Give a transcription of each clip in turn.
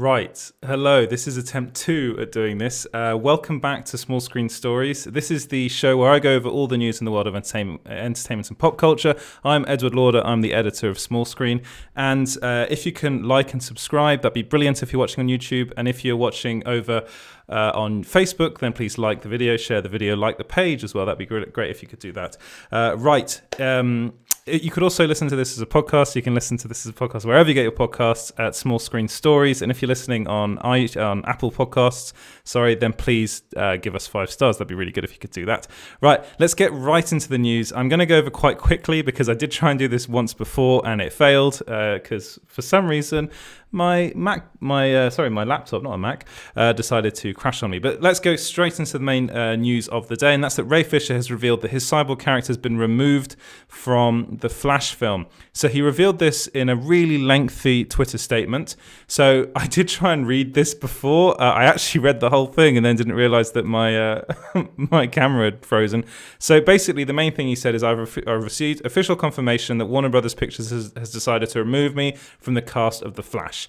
Right. Hello. This is attempt 2 at doing this. Welcome back to Small Screen Stories. This is the show where I go over all the news in the world of entertainment and pop culture. I'm Edward Lauder. I'm the editor of Small Screen. And if you can like and subscribe, that'd be brilliant if you're watching on YouTube. And if you're watching over on Facebook, then please like the video, share the video, like the page as well. That'd be great if you could do that. Right. You could also listen to this as a podcast. You can listen to this as a podcast wherever you get your podcasts at Small Screen Stories. And if you're listening on Apple Podcasts, then please give us 5 stars. That'd be really good if you could do that. Right, let's get right into the news. I'm going to go over quite quickly because I did try and do this once before and it failed because for some reason my laptop, not a Mac, decided to crash on me. But let's go straight into the main news of the day, and that's that Ray Fisher has revealed that his Cyborg character has been removed from the Flash film. So he revealed this in a really lengthy Twitter statement. So I did try and read this before. I actually read the whole thing and then didn't realize that my my camera had frozen. So basically the main thing he said is I've received official confirmation that Warner Brothers Pictures has decided to remove me from the cast of The Flash.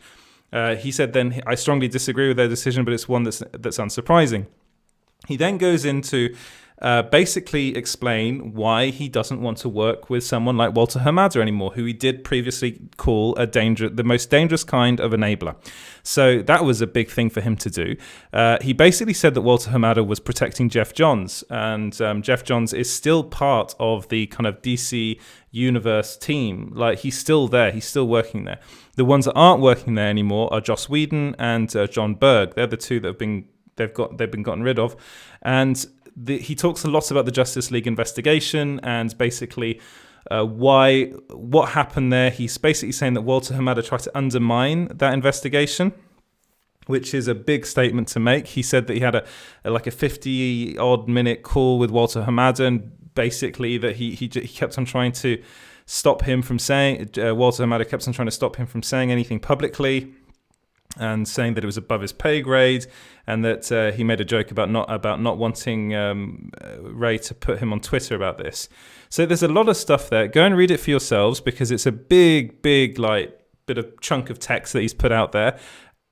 He said then, I strongly disagree with their decision, but it's one that's unsurprising. He then goes into basically explain why he doesn't want to work with someone like Walter Hamada anymore, who he did previously call the most dangerous kind of enabler. So that was a big thing for him to do. He basically said that Walter Hamada was protecting Jeff Johns, and Jeff Johns is still part of the kind of DC universe team. Like, he's still there, he's still working there. The ones that aren't working there anymore are Joss Whedon and John Berg. They're the two that they've been gotten rid of, and he talks a lot about the Justice League investigation and basically what happened there. He's basically saying that Walter Hamada tried to undermine that investigation, which is a big statement to make. He said that he had a 50-odd minute call with Walter Hamada, and basically that he kept on trying to stop him from saying, Walter Hamada kept on trying to stop him from saying anything publicly, and saying that it was above his pay grade, and that he made a joke about not wanting Ray to put him on Twitter about this. So there's a lot of stuff there. Go and read it for yourselves because it's a big bit of chunk of text that he's put out there.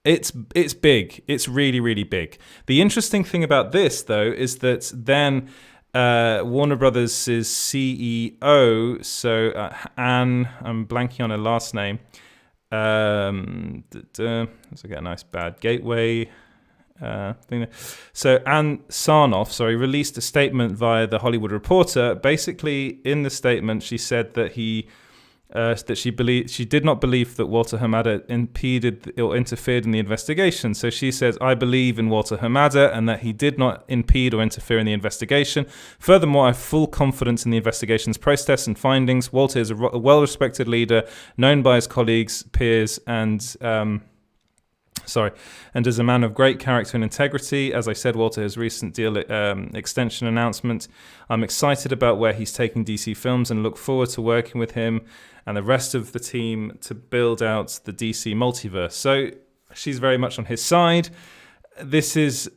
It's big. It's really, really big. The interesting thing about this, though, is that then Warner Brothers' CEO, so Anne, I'm blanking on her last name. Let's get a nice bad gateway thing there. So Anne Sarnoff, released a statement via the Hollywood Reporter. Basically, in the statement, she said that she did not believe that Walter Hamada impeded or interfered in the investigation. So she says, I believe in Walter Hamada and that he did not impede or interfere in the investigation. Furthermore, I have full confidence in the investigation's process and findings. Walter is a well-respected leader, known by his colleagues, peers, and is a man of great character and integrity. As I said, Walter, his recent deal extension announcement. I'm excited about where he's taking DC Films and look forward to working with him and the rest of the team to build out the DC multiverse. So she's very much on his side. This is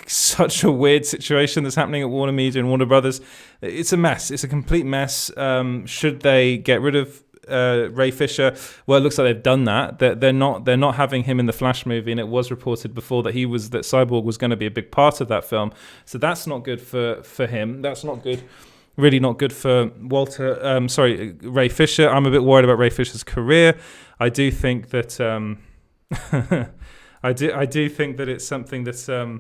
such a weird situation that's happening at Warner Media and Warner Brothers. It's a mess. It's a complete mess. Should they get rid of Ray Fisher? Well, it looks like they've done that. They're not having him in the Flash movie, and it was reported before that Cyborg was going to be a big part of that film. So that's not good for him. That's not good. Really not good for Ray Fisher. I'm a bit worried about Ray Fisher's career. I do think that I do think that it's something that's that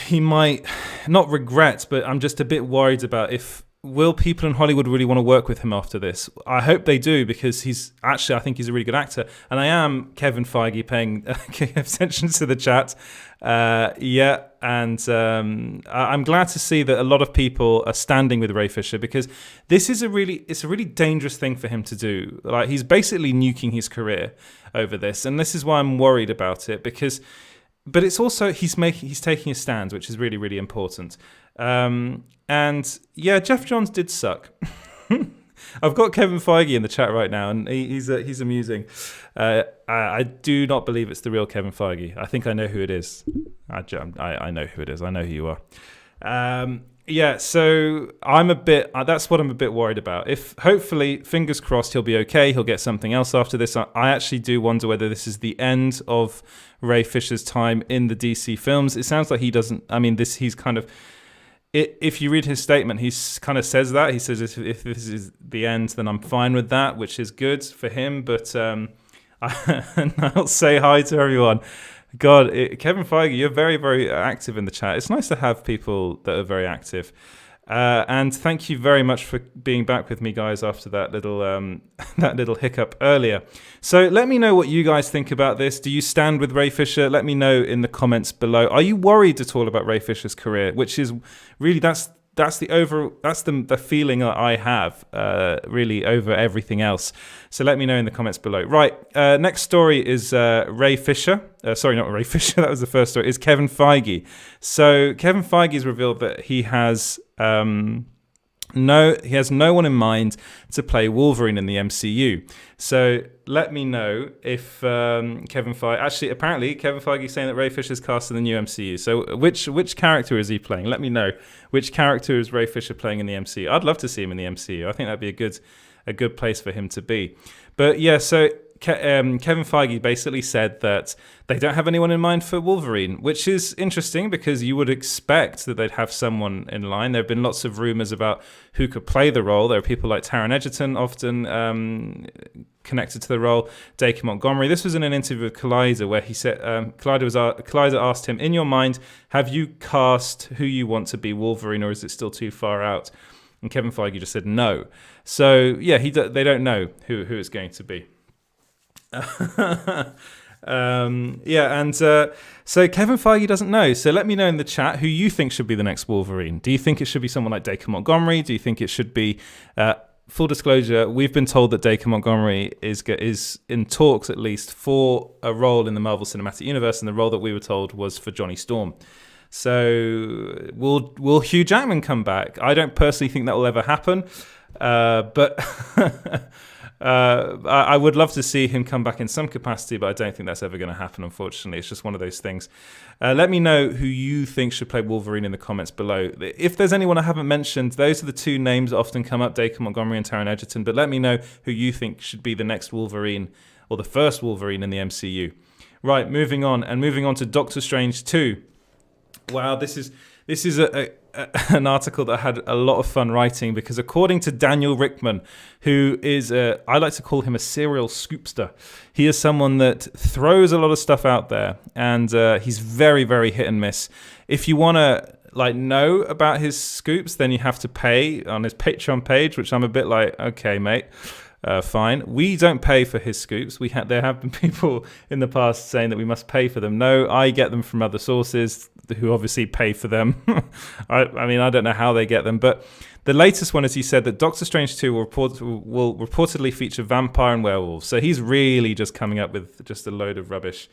he might not regret, but I'm just a bit worried about will people in Hollywood really want to work with him after this? I hope they do, because I think he's a really good actor. And I am Kevin Feige paying attention to the chat. I'm glad to see that a lot of people are standing with Ray Fisher, because this is it's a really dangerous thing for him to do. Like, he's basically nuking his career over this. And this is why I'm worried about it, but it's also he's taking a stand, which is really, really important. Jeff Johns did suck. I've got Kevin Feige in the chat right now, and he's amusing. I do not believe it's the real Kevin Feige. I think I know who it is. I know who it is. I know who you are. Yeah, so that's what I'm a bit worried about. If hopefully, fingers crossed, he'll be okay. He'll get something else after this. I actually do wonder whether this is the end of Ray Fisher's time in the DC films. It sounds like he doesn't. I mean, he's kind of. If you read his statement, he kind of says that. He says, if this is the end, then I'm fine with that, which is good for him. But I'll say hi to everyone. God, Kevin Feige, you're very, very active in the chat. It's nice to have people that are very active. And thank you very much for being back with me, guys, after that little hiccup earlier. So let me know what you guys think about this. Do you stand with Ray Fisher? Let me know in the comments below. Are you worried at all about Ray Fisher's career? Which is really that's the feeling that I have really over everything else. So let me know in the comments below. Right, next story is Ray Fisher. Sorry, not Ray Fisher. That was the first story. Is Kevin Feige. So Kevin Feige has revealed that he has no one in mind to play Wolverine in the MCU. So let me know if Kevin Feige... Actually, apparently, Kevin Feige is saying that Ray Fisher's cast in the new MCU. So which character is he playing? Let me know. Which character is Ray Fisher playing in the MCU? I'd love to see him in the MCU. I think that'd be a good place for him to be. But yeah, so... Kevin Feige basically said that they don't have anyone in mind for Wolverine, which is interesting because you would expect that they'd have someone in line. There have been lots of rumors about who could play the role. There are people like Taron Egerton often connected to the role, Dacre Montgomery. This was in an interview with Collider where he said, Collider asked him, in your mind, have you cast who you want to be Wolverine or is it still too far out? And Kevin Feige just said no. So yeah, they don't know who it's going to be. So Kevin Feige doesn't know. So let me know in the chat who you think should be the next Wolverine. Do you think it should be someone like Dacre Montgomery? Do you think it should be... full disclosure, we've been told that Dacre Montgomery is in talks at least for a role in the Marvel Cinematic Universe, and the role that we were told was for Johnny Storm. So will Hugh Jackman come back? I don't personally think that will ever happen, but... I would love to see him come back in some capacity, but I don't think that's ever going to happen, unfortunately. It's just one of those things. Let me know who you think should play Wolverine in the comments below. If there's anyone I haven't mentioned, those are the two names that often come up, Dacre Montgomery and Taron Egerton, but let me know who you think should be the next Wolverine or the first Wolverine in the MCU. Right, moving on to Doctor Strange 2. Wow, this is an article that I had a lot of fun writing because according to Daniel Rickman, who is, I like to call him a serial scoopster. He is someone that throws a lot of stuff out there and he's very, very hit and miss. If you want to know about his scoops, then you have to pay on his Patreon page, which I'm a bit like, okay, mate. Fine. We don't pay for his scoops. There have been people in the past saying that we must pay for them. No, I get them from other sources who obviously pay for them. I mean, I don't know how they get them, but the latest one is he said that Doctor Strange 2 will reportedly feature vampire and werewolves. So he's really just coming up with just a load of rubbish.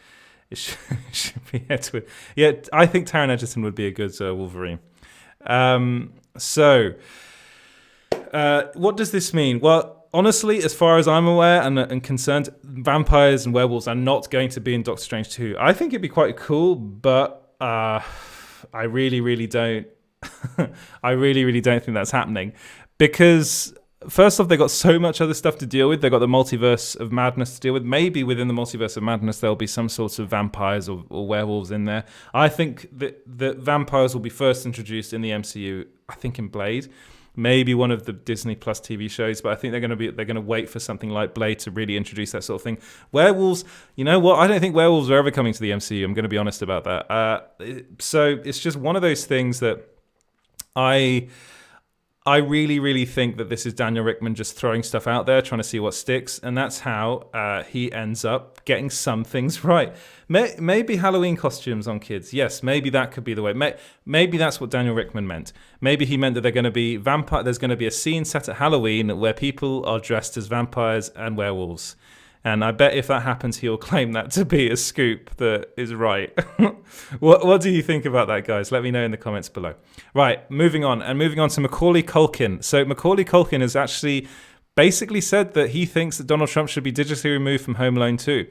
It should be Edward. Yeah, I think Taron Egerton would be a good Wolverine. What does this mean? Well, honestly, as far as I'm aware and concerned, vampires and werewolves are not going to be in Doctor Strange 2. I think it'd be quite cool, but I really, really don't. I really, really don't think that's happening because, first off, they've got so much other stuff to deal with. They've got the multiverse of madness to deal with. Maybe within the multiverse of madness, there'll be some sorts of vampires or werewolves in there. I think that vampires will be first introduced in the MCU, I think in Blade. Maybe one of the Disney Plus TV shows, but I think they're going to wait for something like Blade to really introduce that sort of thing. Werewolves, you know what? I don't think werewolves are ever coming to the MCU. I'm going to be honest about that. So it's just one of those things that I really, really think that this is Daniel Rickman just throwing stuff out there, trying to see what sticks, and that's how he ends up getting some things right. Maybe Halloween costumes on kids. Yes, maybe that could be the way. Maybe that's what Daniel Rickman meant. Maybe he meant that they're going to be there's going to be a scene set at Halloween where people are dressed as vampires and werewolves. And I bet if that happens, he'll claim that to be a scoop that is right. What do you think about that, guys? Let me know in the comments below. Right, moving on to Macaulay Culkin. So Macaulay Culkin has actually basically said that he thinks that Donald Trump should be digitally removed from Home Alone 2.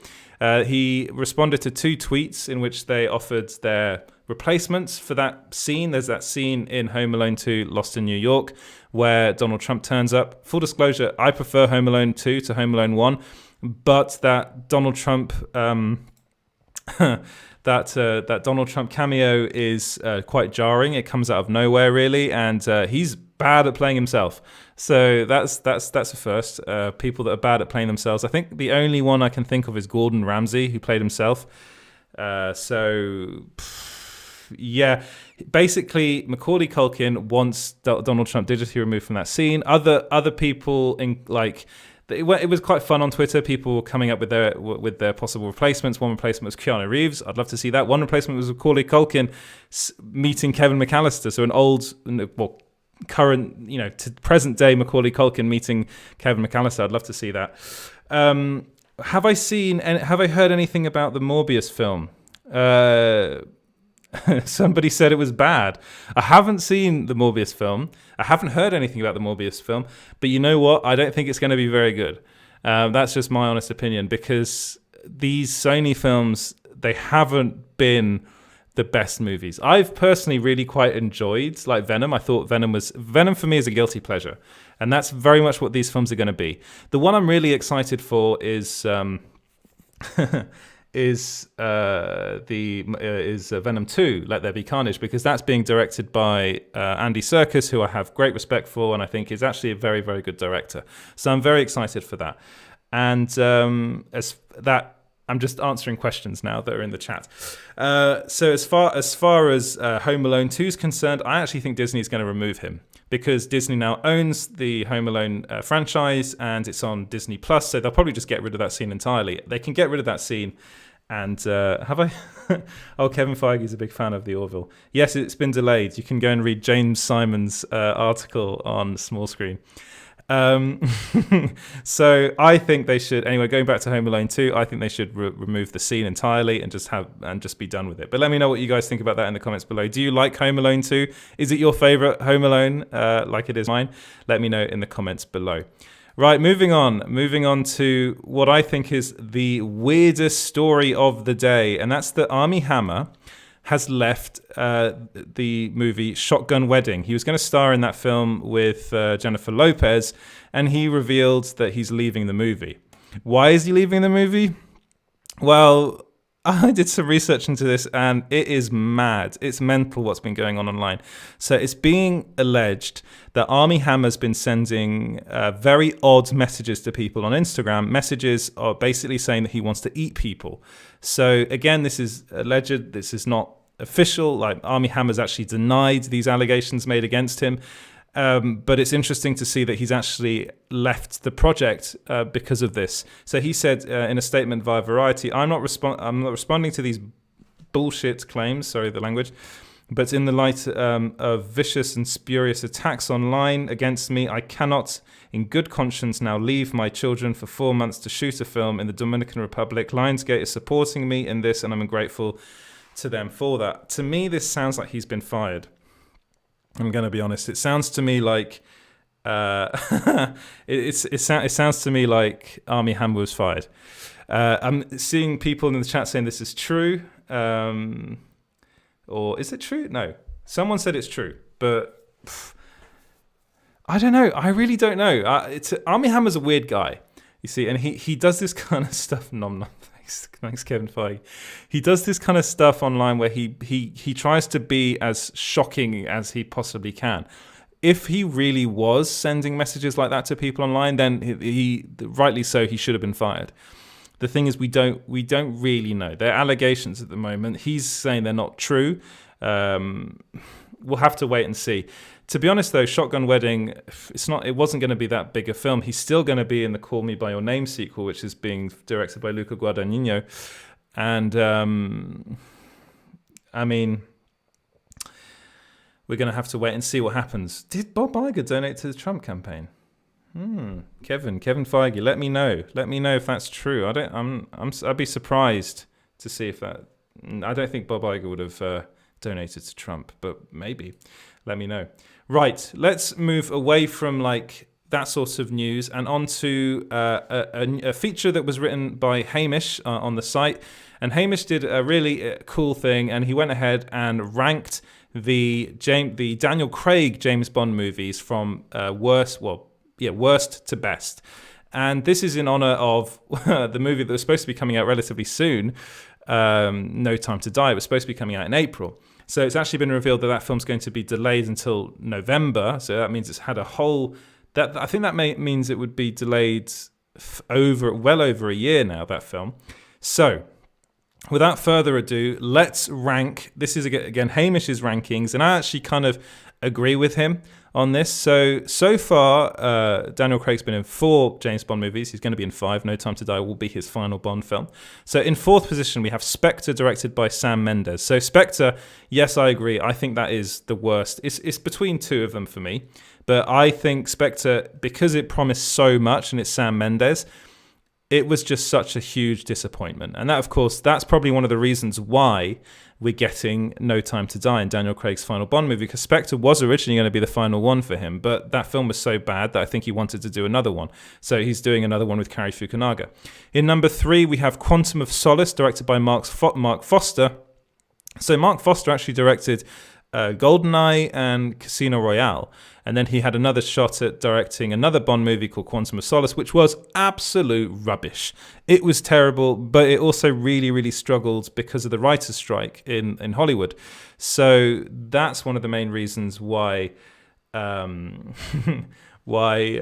He responded to two tweets in which they offered their replacements for that scene. There's that scene in Home Alone 2, Lost in New York, where Donald Trump turns up. Full disclosure, I prefer Home Alone 2 to Home Alone 1, but that Donald Trump that Donald Trump cameo is quite jarring. It comes out of nowhere, really, and he's bad at playing himself. So that's a first. People that are bad at playing themselves. I think the only one I can think of is Gordon Ramsay, who played himself. Yeah, basically Macaulay Culkin wants Donald Trump digitally removed from that scene. Other people it was quite fun on Twitter. People coming up with their possible replacements. One replacement was Keanu Reeves. I'd love to see that. One replacement was Macaulay Culkin meeting Kevin McAllister. So current, to present day Macaulay Culkin meeting Kevin McAllister. I'd love to see that. Have I heard anything about the Morbius film? Somebody said it was bad. I haven't seen the Morbius film. I haven't heard anything about the Morbius film. But you know what? I don't think it's going to be very good. That's just my honest opinion, because these Sony films, they haven't been the best movies. I've personally really quite enjoyed, like Venom. I thought Venom for me is a guilty pleasure. And that's very much what these films are going to be. The one I'm really excited for is Venom 2, Let There Be Carnage, because that's being directed by Andy Serkis, who I have great respect for, and I think is actually a very, very good director. So I'm very excited for that. And I'm just answering questions now that are in the chat. So as far as Home Alone 2 is concerned, I actually think Disney is going to remove him, because Disney now owns the Home Alone franchise, and it's on Disney Plus. So they'll probably just get rid of that scene entirely. They can get rid of that scene. And Kevin Feige is a big fan of the Orville. Yes, it's been delayed. You can go and read James Simon's article on Small Screen. So I think they should, anyway, going back to Home Alone 2, I think they should remove the scene entirely and just be done with it. But let me know what you guys think about that in the comments below. Do you like Home Alone 2? Is it your favorite Home Alone, like it is mine? Let me know in the comments below. Right, moving on to what I think is the weirdest story of the day, and that's that Armie Hammer has left the movie Shotgun Wedding. He was going to star in that film with Jennifer Lopez, and he revealed that he's leaving the movie. Why is he leaving the movie? Well, I did some research into this, and it is mad. It's mental what's been going on online. So it's being alleged that Armie Hammer's been sending very odd messages to people on Instagram. Messages are basically saying that he wants to eat people. So again, this is alleged. This is not official. Like, Armie Hammer's actually denied these allegations made against him. But it's interesting to see that he's actually left the project because of this. So he said in a statement via Variety, I'm not responding to these bullshit claims, sorry the language, but in the light of vicious and spurious attacks online against me, I cannot in good conscience now leave my children for 4 months to shoot a film in the Dominican Republic. Lionsgate is supporting me in this, and I'm grateful to them for that. To me, this sounds like he's been fired. I'm going to be honest. It sounds to me like it sounds to me like Armie Hammer was fired. I'm seeing people in the chat saying this is true, or is it true? No, someone said it's true, but I don't know. I really don't know. Armie Hammer's a weird guy, you see, and he does this kind of stuff. Nom. Thanks, Kevin Feige. He does this kind of stuff online where he tries to be as shocking as he possibly can. If he really was sending messages like that to people online, then he rightly so, he should have been fired. The thing is, we don't really know. They're allegations at the moment. He's saying they're not true. We'll have to wait and see. To be honest, though, Shotgun Wedding, it wasn't going to be that big a film. He's still going to be in the Call Me By Your Name sequel, which is being directed by Luca Guadagnino. And, I mean, we're going to have to wait and see what happens. Did Bob Iger donate to the Trump campaign? Kevin Feige, let me know. Let me know if that's true. I'd be surprised to see if that. I don't think Bob Iger would have donated to Trump, but maybe. Let me know. Right, let's move away from like that sort of news and on to a feature that was written by Hamish on the site. And Hamish did a really cool thing, and he went ahead and ranked the Daniel Craig James Bond movies from worst to best. And this is in honor of the movie that was supposed to be coming out relatively soon, No Time to Die. It was supposed to be coming out in April. So it's actually been revealed that that film's going to be delayed until November. So that means it's had a whole... I think that means it would be delayed well over a year now, that film. So without further ado, let's rank. This is, again, Hamish's rankings. And I actually kind of agree with him on this. So far, Daniel Craig's been in 4 James Bond movies. He's going to be in 5. No Time to Die will be his final Bond film. So in 4th position, we have Spectre, directed by Sam Mendes. So Spectre, yes, I agree. I think that is the worst. It's between 2 of them for me. But I think Spectre, because it promised so much and it's Sam Mendes, it was just such a huge disappointment. And that, of course, that's probably one of the reasons why we're getting No Time to Die in Daniel Craig's final Bond movie, because Spectre was originally going to be the final one for him, but that film was so bad that I think he wanted to do another one. So he's doing another one with Cary Fukunaga. In number 3, we have Quantum of Solace, directed by Mark Foster. So Mark Foster actually directed GoldenEye and Casino Royale. And then he had another shot at directing another Bond movie called Quantum of Solace, which was absolute rubbish. It was terrible, but it also really, really struggled because of the writer's strike in Hollywood. So that's one of the main reasons why why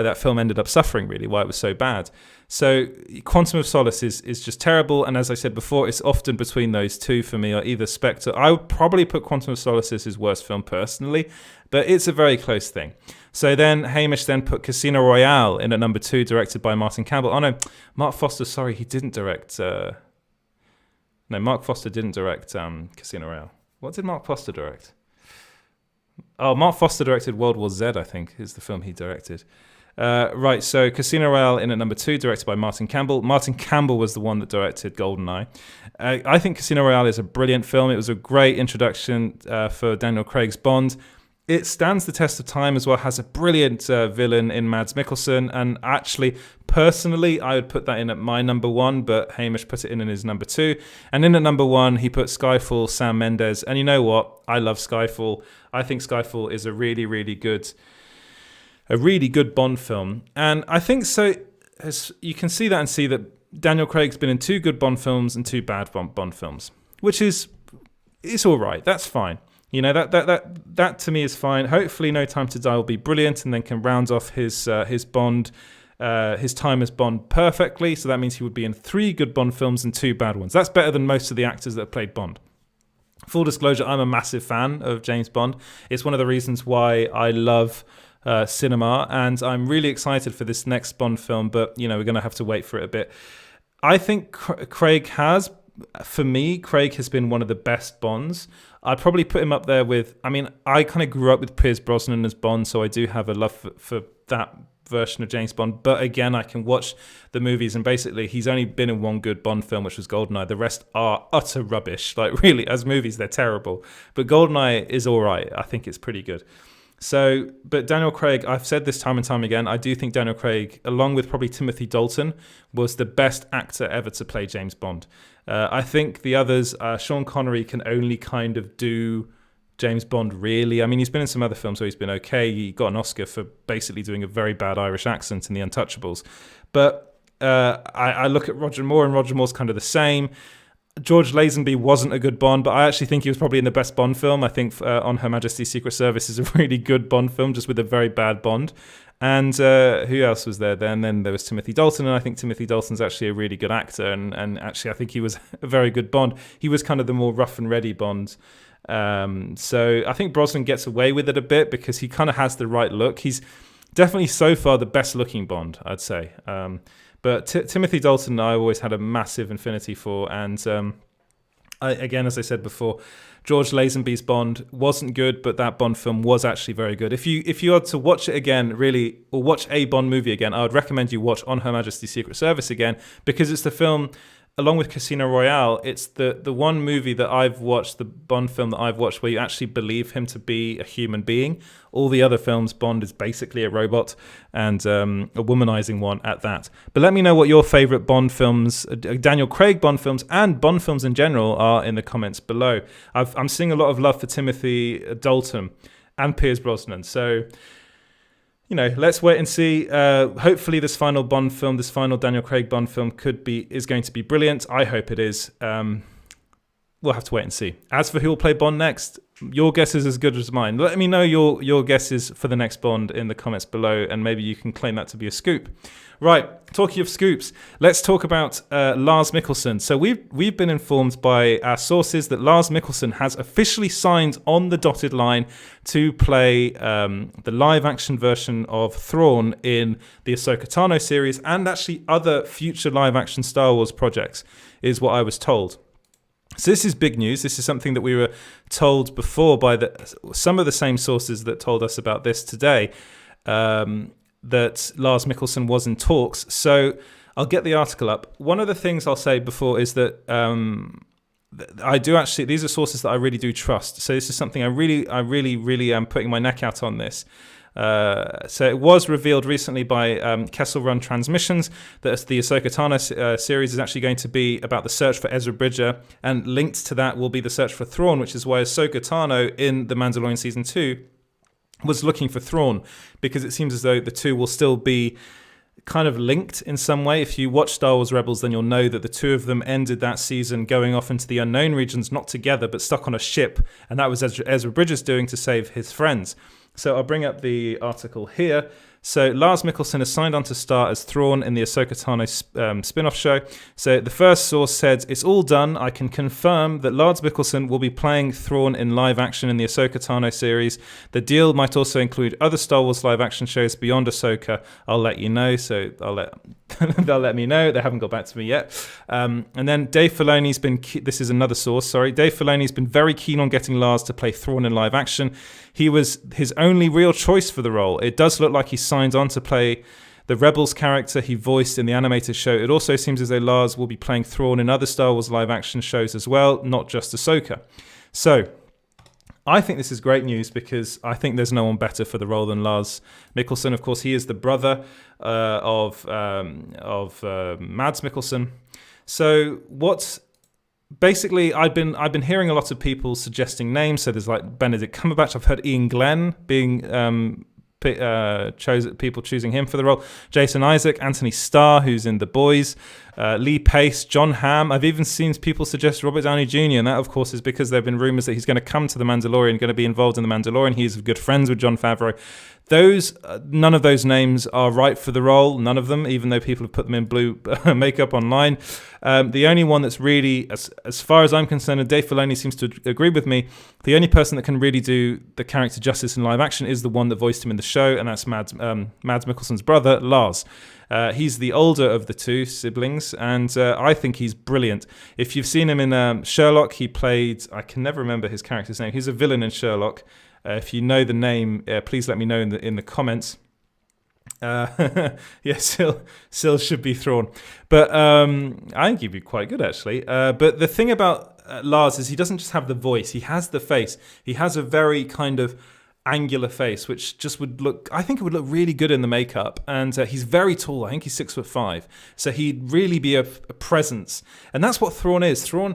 that film ended up suffering, really, why it was so bad. So Quantum of Solace is just terrible, and as I said before, it's often between those two for me, or either Spectre. I would probably put Quantum of Solace as his worst film personally, but it's a very close thing. So then Hamish then put Casino Royale in at number 2, directed by Martin Campbell. Oh no, Mark Foster, sorry, he didn't direct... Mark Foster didn't direct Casino Royale. What did Mark Foster direct? Oh, Mark Foster directed World War Z, I think, is the film he directed. Right, so Casino Royale in at number 2, directed by Martin Campbell. Martin Campbell was the one that directed GoldenEye. I think Casino Royale is a brilliant film. It was a great introduction for Daniel Craig's Bond. It stands the test of time as well, has a brilliant villain in Mads Mikkelsen, and actually, personally, I would put that in at my number 1, but Hamish put it in his number 2. And in at number 1, he put Skyfall, Sam Mendes, and you know what? I love Skyfall. I think Skyfall is a really, really good Bond film. And I think so, as you can see that and see that Daniel Craig's been in 2 good Bond films and 2 bad Bond films, which is, it's all right. That's fine. You know, that to me is fine. Hopefully No Time to Die will be brilliant and then can round off his Bond, his time as Bond perfectly. So that means he would be in 3 good Bond films and 2 bad ones. That's better than most of the actors that have played Bond. Full disclosure, I'm a massive fan of James Bond. It's one of the reasons why I love cinema, and I'm really excited for this next Bond film, but, you know, we're going to have to wait for it a bit. I think Craig has been one of the best Bonds. I'd probably put him up there with, I mean, I kind of grew up with Pierce Brosnan as Bond, so I do have a love for that version of James Bond. But again, I can watch the movies, and basically he's only been in 1 good Bond film, which was GoldenEye. The rest are utter rubbish. Like, really, as movies, they're terrible. But GoldenEye is all right. I think it's pretty good. So, but Daniel Craig, I've said this time and time again, I do think Daniel Craig, along with probably Timothy Dalton, was the best actor ever to play James Bond. I think the others, Sean Connery can only kind of do James Bond, really. I mean, he's been in some other films where he's been okay. He got an Oscar for basically doing a very bad Irish accent in The Untouchables. But I look at Roger Moore, and Roger Moore's kind of the same. George Lazenby wasn't a good Bond, but I actually think he was probably in the best Bond film. I think On Her Majesty's Secret Service is a really good Bond film, just with a very bad Bond. And who else was there then? Then there was Timothy Dalton, and I think Timothy Dalton's actually a really good actor, and actually I think he was a very good Bond. He was kind of the more rough and ready Bond. So I think Brosnan gets away with it a bit because he kind of has the right look. He's definitely so far the best looking Bond, I'd say. But Timothy Dalton I always had a massive affinity for, and again, as I said before, George Lazenby's Bond wasn't good, but that Bond film was actually very good. If you are to watch it again, really, or watch a Bond movie again, I would recommend you watch On Her Majesty's Secret Service again, because it's the film along with Casino Royale, it's the one movie that I've watched, the Bond film that I've watched, where you actually believe him to be a human being. All the other films, Bond is basically a robot, and a womanizing one at that. But let me know what your favorite Bond films, Daniel Craig Bond films, and Bond films in general are in the comments below. I'm seeing a lot of love for Timothy Dalton and Pierce Brosnan. So, let's wait and see. Hopefully this final Bond film, this final Daniel Craig Bond film is going to be brilliant. I hope it is. We'll have to wait and see. As for who will play Bond next, your guess is as good as mine. Let me know your guesses for the next Bond in the comments below, and maybe you can claim that to be a scoop. Right, talking of scoops, let's talk about Lars Mikkelsen. So we've been informed by our sources that Lars Mikkelsen has officially signed on the dotted line to play the live-action version of Thrawn in the Ahsoka Tano series, and actually other future live-action Star Wars projects, is what I was told. So this is big news. This is something that we were told before by some of the same sources that told us about this today, that Lars Mikkelsen was in talks. So I'll get the article up. One of the things I'll say before is that I do actually, these are sources that I really do trust. So this is something I really am putting my neck out on this. So it was revealed recently by Kessel Run Transmissions that the Ahsoka Tano series is actually going to be about the search for Ezra Bridger, and linked to that will be the search for Thrawn, which is why Ahsoka Tano in The Mandalorian Season 2 was looking for Thrawn, because it seems as though the two will still be kind of linked in some way. If you watch Star Wars Rebels, then you'll know that the two of them ended that season going off into the unknown regions, not together, but stuck on a ship, and that was Ezra Bridger's doing to save his friends. So I'll bring up the article here. So Lars Mikkelsen has signed on to star as Thrawn in the Ahsoka Tano spin-off show. So the first source said, "It's all done. I can confirm that Lars Mikkelsen will be playing Thrawn in live action in the Ahsoka Tano series. The deal might also include other Star Wars live action shows beyond Ahsoka. I'll let you know." So they'll let me know. They haven't got back to me yet. And then Dave Filoni's been, this is another source, sorry. Dave Filoni's been very keen on getting Lars to play Thrawn in live action. He was his only real choice for the role. It does look like he signed on to play the Rebels character he voiced in the animated show. It also seems as though Lars will be playing Thrawn in other Star Wars live action shows as well, not just Ahsoka. So I think this is great news, because I think there's no one better for the role than Lars Mikkelsen. Of course, he is the brother of Mads Mikkelsen. So basically, I've been hearing a lot of people suggesting names. So there's like Benedict Cumberbatch. I've heard Ian Glenn being people choosing him for the role. Jason Isaac, Anthony Starr, who's in The Boys, Lee Pace, John Hamm. I've even seen people suggest Robert Downey Jr., and that, of course, is because there have been rumors that he's going to come to The Mandalorian, going to be involved in The Mandalorian. He's good friends with Jon Favreau. None of those names are right for the role. None of them, even though people have put them in blue makeup online. The only one that's really, as far as I'm concerned, and Dave Filoni seems to agree with me, the only person that can really do the character justice in live action is the one that voiced him in the show, and that's Mads Mikkelsen's brother, Lars. He's the older of the two siblings, and I think he's brilliant. If you've seen him in Sherlock, he played, I can never remember his character's name. He's a villain in Sherlock. If you know the name, please let me know in the comments. Yes, Sil should be Thrawn. But I think he'd be quite good, actually. But the thing about Lars is he doesn't just have the voice. He has the face. He has a very kind of angular face, which just would look, I think it would look really good in the makeup. And he's very tall. I think he's 6'5". So he'd really be a presence. And that's what Thrawn is. Thrawn,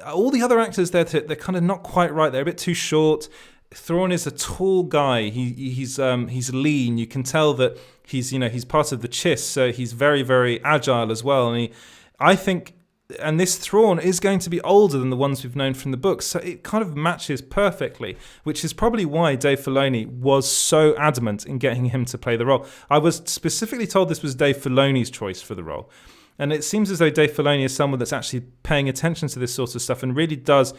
all the other actors, they're kind of not quite right. They're a bit too short. Thrawn is a tall guy. He's lean. You can tell that he's part of the Chiss, so he's very, very agile as well. And I think this Thrawn is going to be older than the ones we've known from the books, so it kind of matches perfectly, which is probably why Dave Filoni was so adamant in getting him to play the role. I was specifically told this was Dave Filoni's choice for the role. And it seems as though Dave Filoni is someone that's actually paying attention to this sort of stuff and really does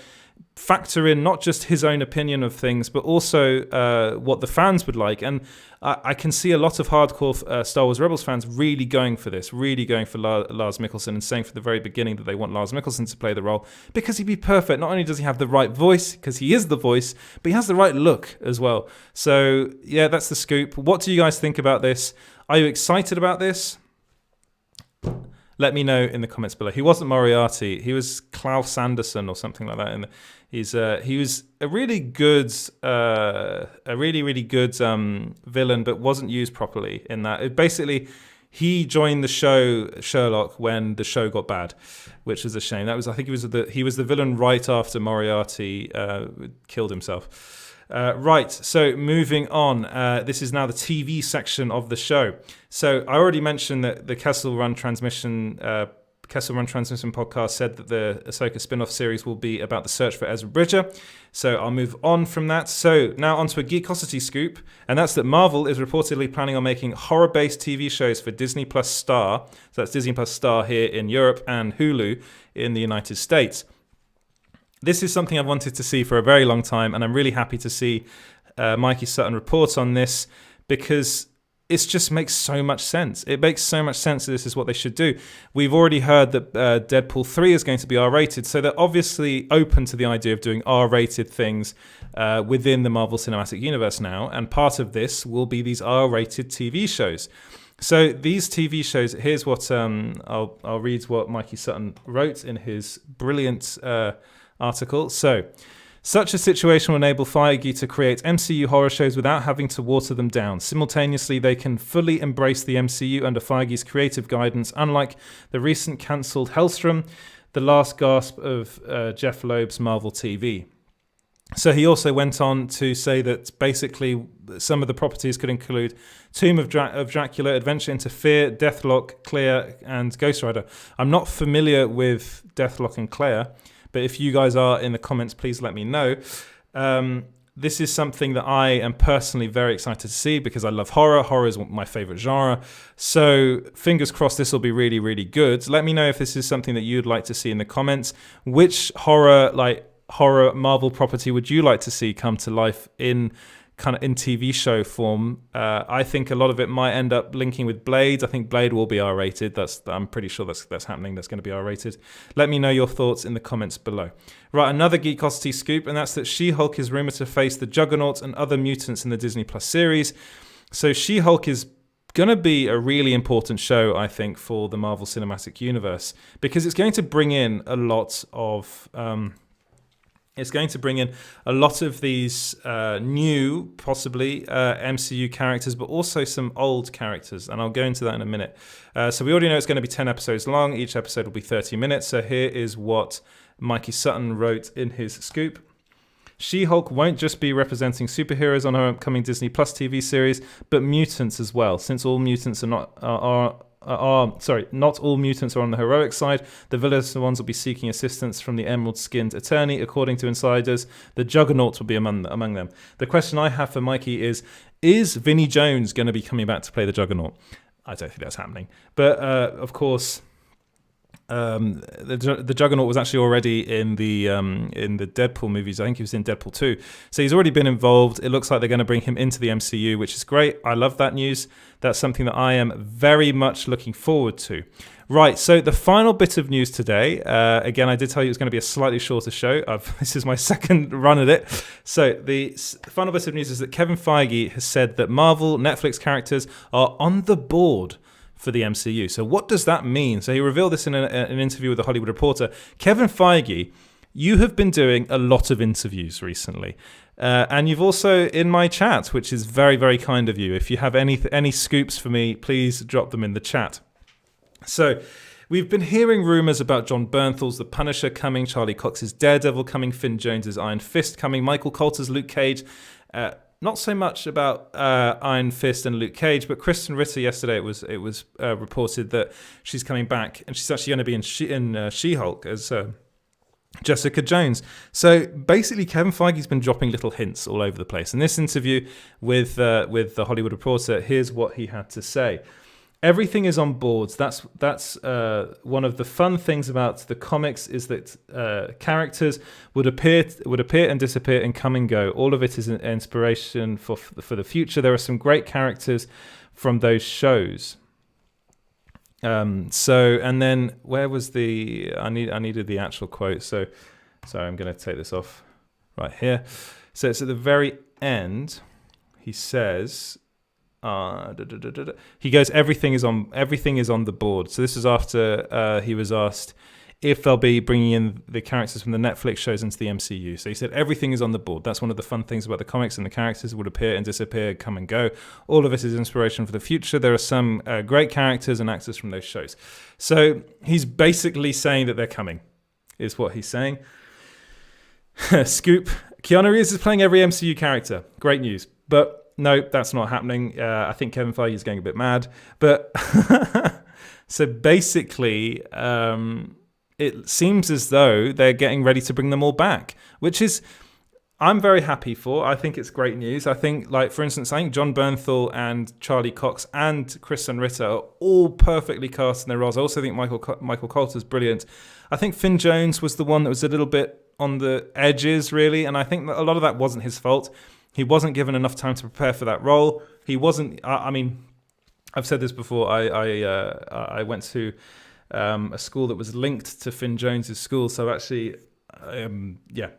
factor in not just his own opinion of things, but also what the fans would like. And I can see a lot of hardcore Star Wars Rebels fans really going for this, really going for Lars Mikkelsen, and saying from the very beginning that they want Lars Mikkelsen to play the role because he'd be perfect. Not only does he have the right voice, because he is the voice, but he has the right look as well. So yeah, that's the scoop. What do you guys think about this? Are you excited about this? Let me know in the comments below. He wasn't Moriarty. He was Klaus Anderson or something like that. And he was a really good, really good villain, but wasn't used properly in that. Basically, he joined the show Sherlock when the show got bad, which is a shame. I think he was the villain right after Moriarty killed himself. Right, so moving on. This is now the TV section of the show. So I already mentioned that the Kessel Run Transmission podcast said that the Ahsoka spin-off series will be about the search for Ezra Bridger. So I'll move on from that. So now onto a Geekosity scoop, and that's that Marvel is reportedly planning on making horror-based TV shows for Disney Plus Star. So that's Disney Plus Star here in Europe and Hulu in the United States. This is something I've wanted to see for a very long time, and I'm really happy to see Mikey Sutton report on this because it just makes so much sense. It makes so much sense that this is what they should do. We've already heard that Deadpool 3 is going to be R-rated, so they're obviously open to the idea of doing R-rated things within the Marvel Cinematic Universe now, and part of this will be these R-rated TV shows. So these TV shows, here's what I'll read what Mikey Sutton wrote in his brilliant article. So, such a situation will enable Feige to create MCU horror shows without having to water them down. Simultaneously, they can fully embrace the MCU under Feige's creative guidance, unlike the recent cancelled Hellstrom, the last gasp of Jeff Loeb's Marvel TV. So he also went on to say that basically some of the properties could include Tomb of Dracula, Adventure into Fear, Deathlock, Claire, and Ghost Rider. I'm not familiar with Deathlock and Claire, but if you guys are in the comments, please let me know. This is something that I am personally very excited to see because I love horror. Horror is my favorite genre. So fingers crossed this will be really, really good. Let me know if this is something that you'd like to see in the comments. Which horror Marvel property would you like to see come to life in TV show form? I think a lot of it might end up linking with Blade. I think Blade will be R-rated. I'm pretty sure that's happening. That's going to be R-rated. Let me know your thoughts in the comments below. Right, another Geekosity scoop, and that's that She-Hulk is rumored to face the Juggernaut and other mutants in the Disney Plus series. So She-Hulk is going to be a really important show, I think, for the Marvel Cinematic Universe because it's going to bring in a lot of these new, possibly, MCU characters, but also some old characters, and I'll go into that in a minute. So we already know it's going to be 10 episodes long. Each episode will be 30 minutes. So here is what Mikey Sutton wrote in his scoop. She-Hulk won't just be representing superheroes on her upcoming Disney Plus TV series, but mutants as well, since all mutants not all mutants are on the heroic side. The villainous ones will be seeking assistance from the emerald-skinned attorney. According to insiders, the Juggernaut will be among them. The question I have for Mikey is Vinnie Jones going to be coming back to play the Juggernaut? I don't think that's happening. But, of course, the Juggernaut was actually already in the Deadpool movies. I think he was in Deadpool 2. So he's already been involved. It looks like they're going to bring him into the MCU, which is great. I love that news. That's something that I am very much looking forward to. Right, so the final bit of news today, again, I did tell you it was going to be a slightly shorter show. This is my second run at it. So the final bit of news is that Kevin Feige has said that Marvel Netflix characters are on the board for the MCU. So what does that mean? So he revealed this in an interview with The Hollywood Reporter. Kevin Feige, you have been doing a lot of interviews recently. And you've also in my chat, which is very, very kind of you. If you have any scoops for me, please drop them in the chat. So we've been hearing rumors about John Bernthal's The Punisher coming, Charlie Cox's Daredevil coming, Finn Jones's Iron Fist coming, Michael Coulter's Luke Cage. Not so much about Iron Fist and Luke Cage, but Kristen Ritter yesterday it was reported that she's coming back and she's actually going to be in She-Hulk as Jessica Jones. So basically, Kevin Feige's been dropping little hints all over the place. In this interview with The Hollywood Reporter, here's what he had to say. Everything is on boards. That's one of the fun things about the comics is that characters would appear and disappear and come and go. All of it is an inspiration for the future. There are some great characters from those shows. And then where was the? I needed the actual quote. So sorry, I'm going to take this off right here. So it's at the very end. He says, He goes, everything is on the board. So this is after he was asked if they'll be bringing in the characters from the Netflix shows into the MCU. So he said everything is on the board. That's one of the fun things about the comics, and the characters would appear and disappear, come and go. All of it is inspiration for the future. There are some great characters and actors from those shows. So he's basically saying that they're coming, is what he's saying. Scoop. Keanu Reeves is playing every MCU character. Great news. But no, that's not happening. I think Kevin Feige is getting a bit mad. But so basically... it seems as though they're getting ready to bring them all back, which is I'm very happy for. I think it's great news. I think, like, for instance, I think John Bernthal and Charlie Cox and Kristen Ritter are all perfectly cast in their roles. I also think Michael Coulter's brilliant. I think Finn Jones was the one that was a little bit on the edges, really, and I think that a lot of that wasn't his fault. He wasn't given enough time to prepare for that role. He wasn't... I mean, I've said this before. I went to... a school that was linked to Finn Jones's school. So actually,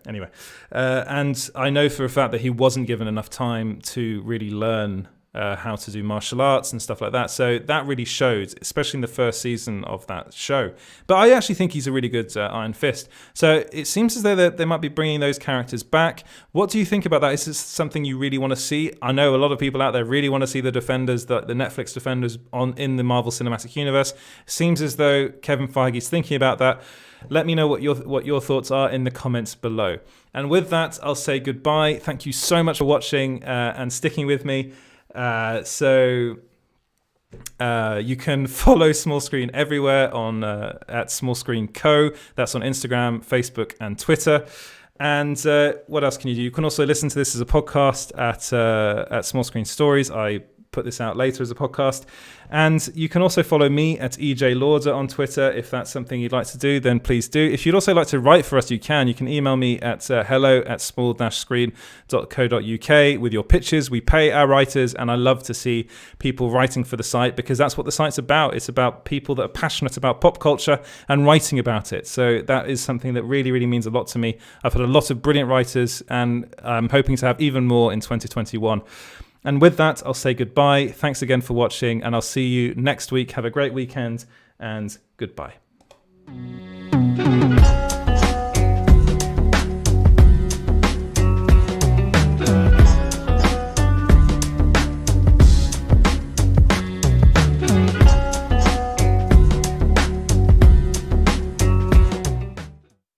anyway. And I know for a fact that he wasn't given enough time to really learn how to do martial arts and stuff like that. So that really showed, especially in the first season of that show. But I actually think he's a really good Iron Fist. So it seems as though they might be bringing those characters back. What do you think about that? Is this something you really want to see? I know a lot of people out there really want to see the Defenders, the Netflix Defenders in the Marvel Cinematic Universe. Seems as though Kevin Feige's thinking about that. Let me know what your thoughts are in the comments below. And with that, I'll say goodbye. Thank you so much for watching and sticking with me. So you can follow Small Screen everywhere on at Small Screen Co. That's on Instagram, Facebook, and Twitter. And what else can you do? You can also listen to this as a podcast at Small Screen Stories. I put this out later as a podcast. And you can also follow me at EJ Lauder on Twitter. If that's something you'd like to do, then please do. If you'd also like to write for us, you can. You can email me at hello@small-screen.co.uk with your pitches. We pay our writers, and I love to see people writing for the site because that's what the site's about. It's about people that are passionate about pop culture and writing about it. So that is something that really, really means a lot to me. I've had a lot of brilliant writers, and I'm hoping to have even more in 2021. And with that, I'll say goodbye. Thanks again for watching, and I'll see you next week. Have a great weekend, and goodbye.